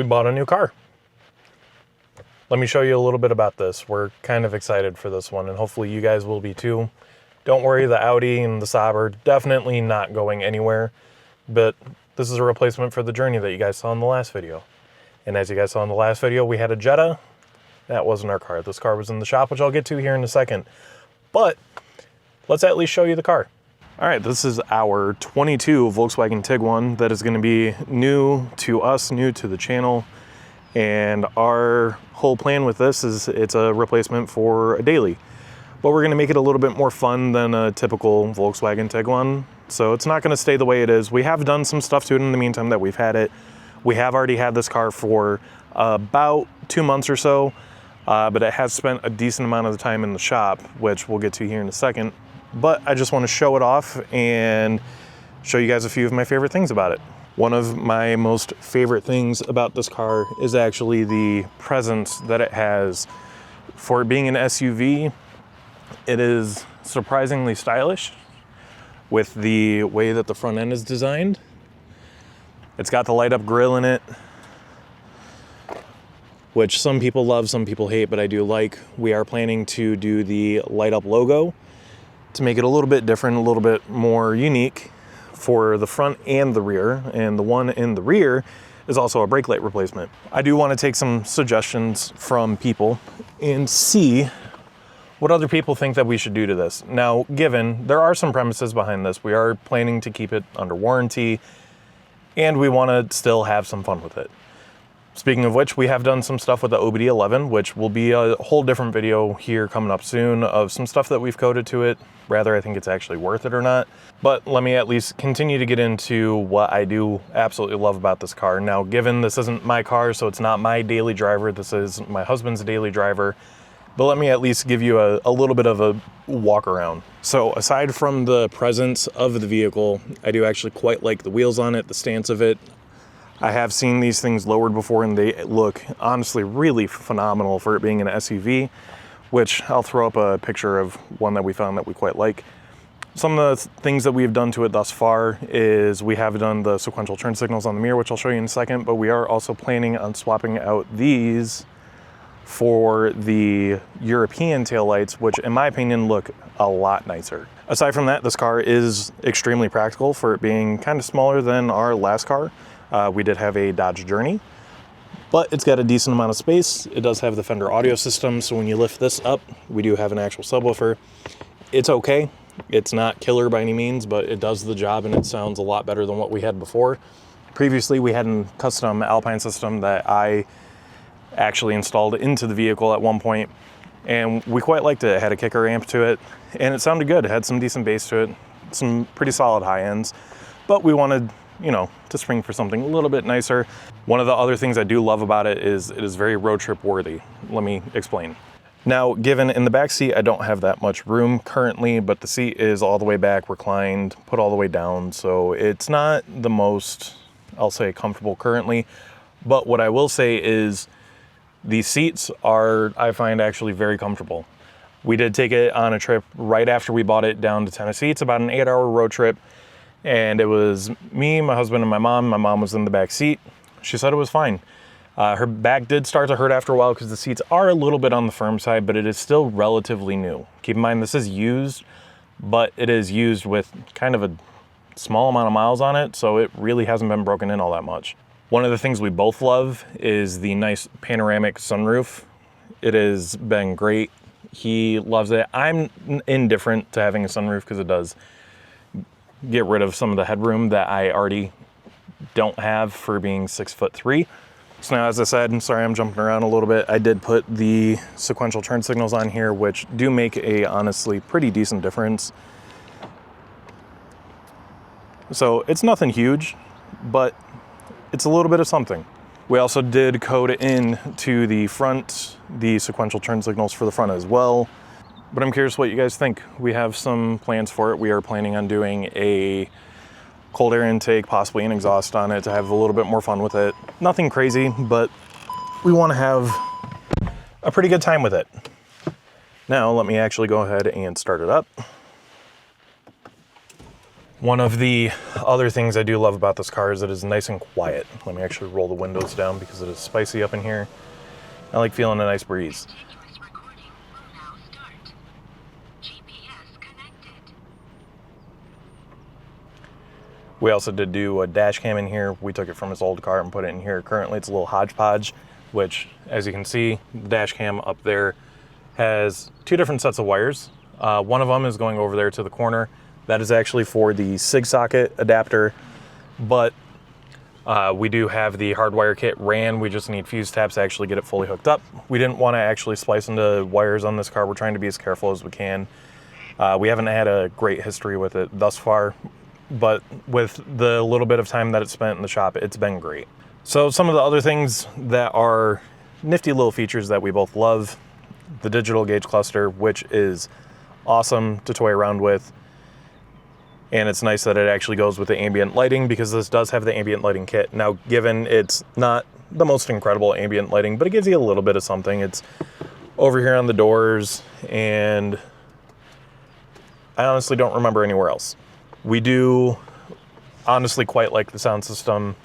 we bought a new car. Let me show you a little bit about this. We're kind of excited for this one, and hopefully you guys will be too. Don't worry, the Audi and the Saab are definitely not going anywhere, but this is a replacement for the Journey that you guys saw in the last video. And as you guys saw in the last video, we had a Jetta. That wasn't our car. This car was in the shop, which I'll get to here in a second. But let's at least show you the car. All right, this is our 22 Volkswagen Tiguan that is going to be new to us, new to the channel. And our whole plan with this is it's a replacement for a daily. But we're going to make it a little bit more fun than a typical Volkswagen Tiguan. So it's not going to stay the way it is. We have done some stuff to it in the meantime that we've had it. We have already had this car for about 2 months or so. But it has spent a decent amount of the time in the shop, which we'll get to here in a second. But I just want to show it off and show you guys a few of my favorite things about it. One of my most favorite things about this car is actually the presence that it has. For it being an SUV, it is surprisingly stylish with the way that the front end is designed. It's got the light up grille in it, which some people love, some people hate, but I do like. We are planning to do the light up logo to make it a little bit different, a little bit more unique for the front and the rear. And the one in the rear is also a brake light replacement. I do want to take some suggestions from people and see what other people think that we should do to this. Now, given there are some premises behind this, we are planning to keep it under warranty and we want to still have some fun with it. Speaking of which, we have done some stuff with the OBD11, which will be a whole different video here coming up soon of some stuff that we've coded to it. Rather, I think it's actually worth it or not. But let me at least continue to get into what I do absolutely love about this car. Now, given this isn't my car, so it's not my daily driver, this is my husband's daily driver. But let me at least give you a little bit of a walk around. So aside from the presence of the vehicle, I do actually quite like the wheels on it, the stance of it. I have seen these things lowered before and they look honestly really phenomenal for it being an SUV, which I'll throw up a picture of one that we found that we quite like. Some of the things that we've done to it thus far is we have done the sequential turn signals on the mirror, which I'll show you in a second, but we are also planning on swapping out these for the European taillights, which in my opinion look a lot nicer. Aside from that, this car is extremely practical for it being kind of smaller than our last car. We did have a Dodge Journey, but it's got a decent amount of space. It does have the Fender audio system, so when you lift this up, we do have an actual subwoofer. It's okay. It's not killer by any means, but it does the job and it sounds a lot better than what we had before. Previously, we had a custom Alpine system that I actually installed into the vehicle at one point, and we quite liked it. It had a kicker amp to it, and it sounded good. It had some decent bass to it, some pretty solid high ends, but we wanted, you know, to spring for something a little bit nicer. One of the other things I do love about it is very road trip worthy. Let me explain. Now, given in the back seat, I don't have that much room currently, but the seat is all the way back, reclined, put all the way down. So it's not the most, I'll say, comfortable currently. But what I will say is the seats are, I find, actually very comfortable. We did take it on a trip right after we bought it down to Tennessee. It's about an 8-hour road trip. And it was me, my husband, and my mom. My mom was in the back seat. She said it was fine. Her back did start to hurt after a while because the seats are a little bit on the firm side, but it is still relatively new. Keep in mind, this is used, but it is used with kind of a small amount of miles on it, so it really hasn't been broken in all that much. One of the things we both love is the nice panoramic sunroof. It has been great. He loves it. I'm indifferent to having a sunroof because it does get rid of some of the headroom that I already don't have for being 6'3". So now, as I said, I'm sorry I'm jumping around a little bit, I did put the sequential turn signals on here, which do make a honestly pretty decent difference. So it's nothing huge, but it's a little bit of something. We also did code in to the front, the sequential turn signals for the front as well. But I'm curious what you guys think. We have some plans for it. We are planning on doing a cold air intake, possibly an exhaust on it to have a little bit more fun with it. Nothing crazy, but we want to have a pretty good time with it. Now, let me actually go ahead and start it up. One of the other things I do love about this car is it is nice and quiet. Let me actually roll the windows down because it is spicy up in here. I like feeling a nice breeze. We also did do a dash cam in here. We took it from his old car and put it in here. Currently it's a little hodgepodge, which as you can see, the dash cam up there has two different sets of wires. One of them is going over there to the corner. That is actually for the SIG socket adapter, but we do have the hardwire kit ran. We just need fuse taps to actually get it fully hooked up. We didn't want to actually splice into wires on this car. We're trying to be as careful as we can. We haven't had a great history with it thus far, but with the little bit of time that it's spent in the shop, it's been great. So some of the other things that are nifty little features that we both love, the digital gauge cluster, which is awesome to toy around with. And it's nice that it actually goes with the ambient lighting because this does have the ambient lighting kit. Now, given it's not the most incredible ambient lighting, but it gives you a little bit of something. It's over here on the doors, and I honestly don't remember anywhere else. We do honestly quite like the sound system.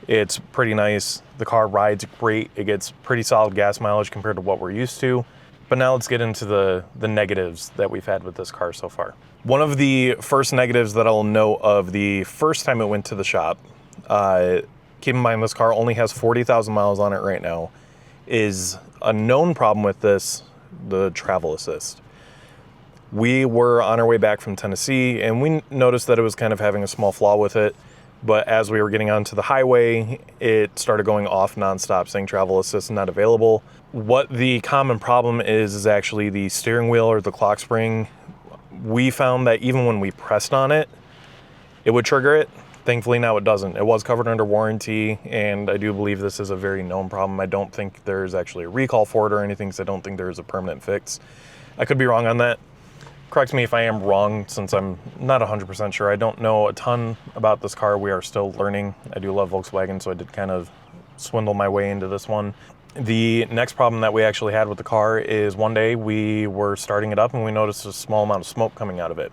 It's pretty nice. The car rides great. It gets pretty solid gas mileage compared to what we're used to. But now let's get into the negatives that we've had with this car so far. One of the first negatives that I'll note of the first time it went to the shop, keep in mind this car only has 40,000 miles on it right now, is a known problem with this, the travel assist. We were on our way back from Tennessee and we noticed that it was kind of having a small flaw with it. But as we were getting onto the highway, it started going off nonstop saying travel assist not available. What the common problem is actually the steering wheel or the clock spring. We found that even when we pressed on it, it would trigger it. Thankfully now it doesn't. It was covered under warranty, and I do believe this is a very known problem. I don't think there's actually a recall for it or anything, so I don't think there's a permanent fix. I could be wrong on that. Correct me if I am wrong, since I'm not 100% sure. I don't know a ton about this car. We are still learning. I do love Volkswagen, so I did kind of swindle my way into this one. The next problem that we actually had with the car is one day we were starting it up and we noticed a small amount of smoke coming out of it.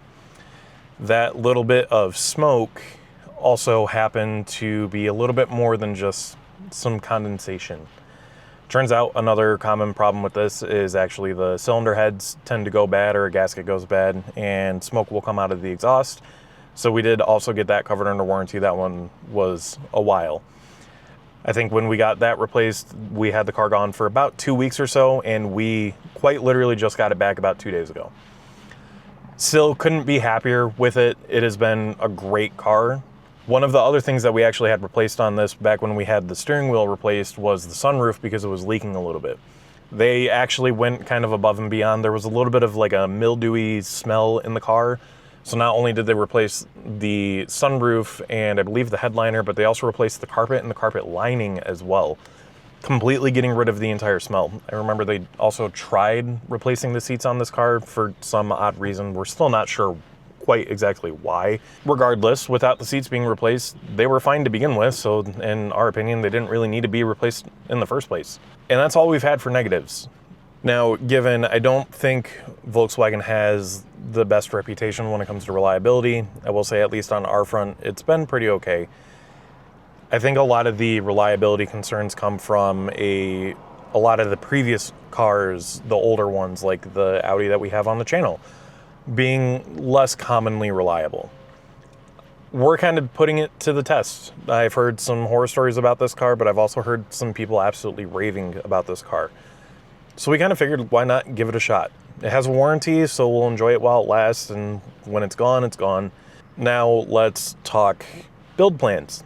That little bit of smoke also happened to be a little bit more than just some condensation. Turns out another common problem with this is actually the cylinder heads tend to go bad, or a gasket goes bad, and smoke will come out of the exhaust. So we did also get that covered under warranty. That one was a while. I think when we got that replaced, we had the car gone for about 2 weeks or so, and we quite literally just got it back about 2 days ago. Still couldn't be happier with it. It has been a great car. One of the other things that we actually had replaced on this back when we had the steering wheel replaced was the sunroof, because it was leaking a little bit. They actually went kind of above and beyond. There was a little bit of like a mildewy smell in the car. So not only did they replace the sunroof and I believe the headliner, but they also replaced the carpet and the carpet lining as well, completely getting rid of the entire smell. I remember they also tried replacing the seats on this car for some odd reason. We're still not sure quite exactly why. Regardless, without the seats being replaced, they were fine to begin with, so in our opinion, they didn't really need to be replaced in the first place. And that's all we've had for negatives. Now, given I don't think Volkswagen has the best reputation when it comes to reliability, I will say at least on our front, it's been pretty okay. I think a lot of the reliability concerns come from a lot of the previous cars, the older ones like the Audi that we have on the channel, being less commonly reliable. We're kind of putting it to the test. I've heard some horror stories about this car, but I've also heard some people absolutely raving about this car. So we kind of figured, why not give it a shot? It has a warranty, so we'll enjoy it while it lasts, and when it's gone, it's gone. Now let's talk build plans.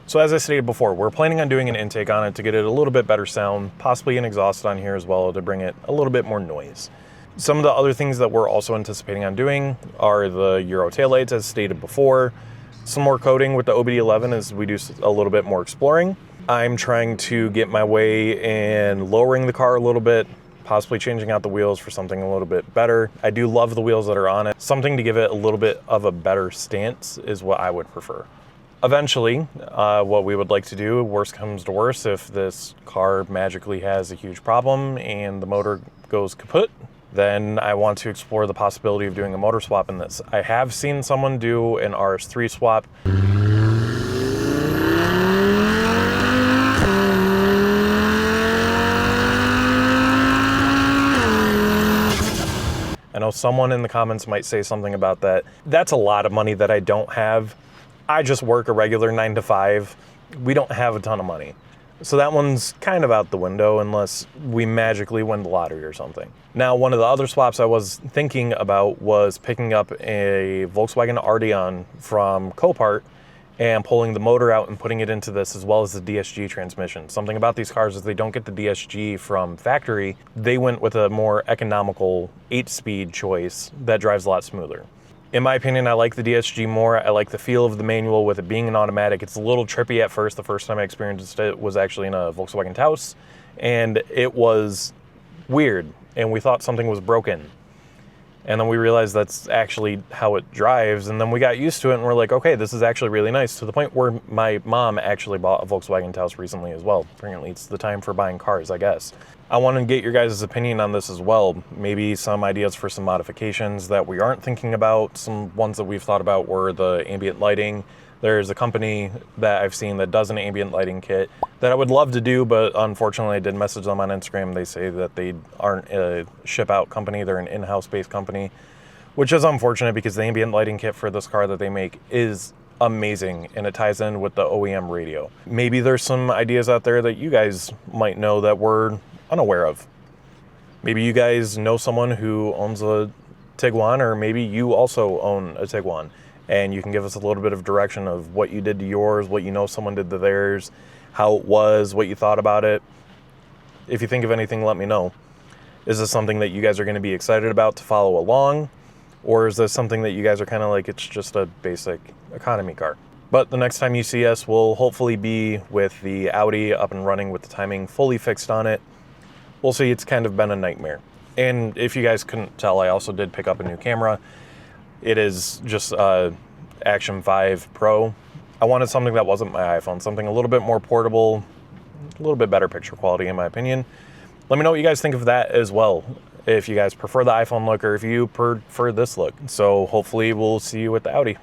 So as I stated before, we're planning on doing an intake on it to get it a little bit better sound, possibly an exhaust on here as well to bring it a little bit more noise. Some of the other things that we're also anticipating on doing are the Euro taillights, as stated before. Some more coating with the OBD11 as we do a little bit more exploring. I'm trying to get my way in lowering the car a little bit, possibly changing out the wheels for something a little bit better. I do love the wheels that are on it. Something to give it a little bit of a better stance is what I would prefer. Eventually, what we would like to do, worst comes to worst, if this car magically has a huge problem and the motor goes kaput, then I want to explore the possibility of doing a motor swap in this. I have seen someone do an RS3 swap. I know someone in the comments might say something about that. That's a lot of money that I don't have. I just work a regular 9 to 5. We don't have a ton of money. So that one's kind of out the window unless we magically win the lottery or something. Now, one of the other swaps I was thinking about was picking up a Volkswagen Arteon from Copart and pulling the motor out and putting it into this, as well as the DSG transmission. Something about these cars is they don't get the DSG from factory. They went with a more economical 8-speed choice that drives a lot smoother. In my opinion, I like the DSG more. I like the feel of the manual with it being an automatic. It's a little trippy at first. The first time I experienced it was actually in a Volkswagen Taos, and it was weird, and we thought something was broken. And then we realized that's actually how it drives, and then we got used to it, and we're like, okay, this is actually really nice, to the point where my mom actually bought a Volkswagen Taos recently as well. Apparently it's the time for buying cars, I guess. I want to get your guys' opinion on this as well. Maybe some ideas for some modifications that we aren't thinking about. Some ones that we've thought about were the ambient lighting. There's a company that I've seen that does an ambient lighting kit that I would love to do, but unfortunately I did message them on Instagram. They say that they aren't a ship-out company. They're an in-house based company, which is unfortunate because the ambient lighting kit for this car that they make is amazing, and it ties in with the OEM radio. Maybe there's some ideas out there that you guys might know that we're unaware of. Maybe you guys know someone who owns a Tiguan, or maybe you also own a Tiguan, and you can give us a little bit of direction of what you did to yours, what you know someone did to theirs, how it was, what you thought about it. If you think of anything, let me know. Is this something that you guys are going to be excited about to follow along? Or is this something that you guys are kind of like, it's just a basic economy car? But the next time you see us, we'll hopefully be with the Audi up and running with the timing fully fixed on it. We'll see, it's kind of been a nightmare. And if you guys couldn't tell, I also did pick up a new camera. It is just Action 5 Pro. I wanted something that wasn't my iPhone, something a little bit more portable, a little bit better picture quality in my opinion. Let me know what you guys think of that as well. If you guys prefer the iPhone look or if you prefer this look. So hopefully we'll see you with the Audi.